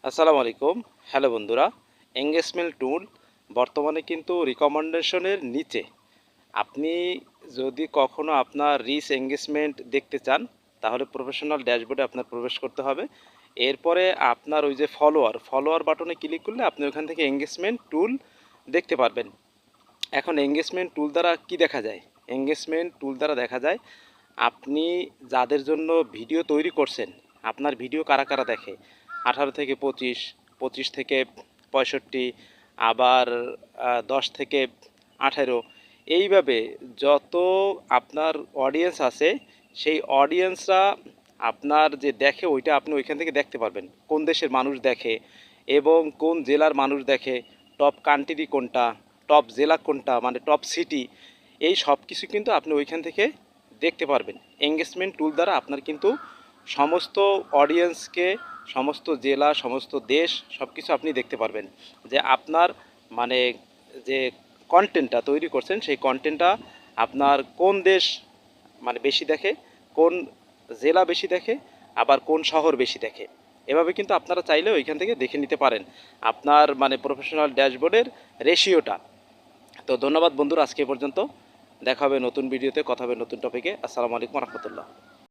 আসসালামু আলাইকুম। হ্যালো বন্ধুরা, এঙ্গেজমেন্ট টুল বর্তমানে কিন্তু রিকমেন্ডেশনের নিচে। আপনি যদি কখনো আপনার রিচ এঙ্গেজমেন্ট দেখতে চান তাহলে প্রফেশনাল ড্যাশবোর্ডে আপনার প্রবেশ করতে হবে। এরপরে আপনার ওই যে ফলোয়ার বাটনে ক্লিক করলে আপনি ওখান থেকে এঙ্গেজমেন্ট টুল দেখতে পারবেন। এখন এঙ্গেজমেন্ট টুল দ্বারা কি দেখা যায়? এঙ্গেজমেন্ট টুল দ্বারা দেখা যায় আপনি যাদের জন্য ভিডিও তৈরি করছেন, আপনার ভিডিও কারা কারা দেখে? 18 থেকে 25, 25 থেকে 65, আবার 10 থেকে 18, এইভাবে যত আপনার অডিয়েন্স আছে সেই অডিয়েন্সরা আপনার যে দেখে ওইটা আপনি ওইখান থেকে দেখতে পারবেন কোন দেশের মানুষ দেখে এবং কোন জেলার মানুষ দেখে, টপ কান্ট্রি কোনটা, টপ জেলা কোনটা, মানে টপ সিটি, এই সব কিছু কিন্তু আপনি ওইখান থেকে দেখতে পারবেন। এঙ্গেজমেন্ট টুল দ্বারা আপনার কিন্তু সমস্ত অডিয়েন্সকে, সমস্ত জেলা, সমস্ত দেশ সব কিছু আপনি দেখতে পারবেন যে আপনার মানে যে কন্টেন্টটা তৈরি করছেন সেই কন্টেন্টটা আপনার কোন দেশ মানে বেশি দেখে, কোন জেলা বেশি দেখে, আবার কোন শহর বেশি দেখে। এভাবে কিন্তু আপনারা চাইলে ওইখান থেকে দেখে নিতে পারেন আপনার মানে প্রফেশনাল ড্যাশবোর্ডের রেশিওটা। তো ধন্যবাদ বন্ধুরা, আজকে এ পর্যন্ত। দেখা হবে নতুন ভিডিওতে, কথা হবে নতুন টপিকে। আসসালামু আলাইকুম রহমতুল্লাহ।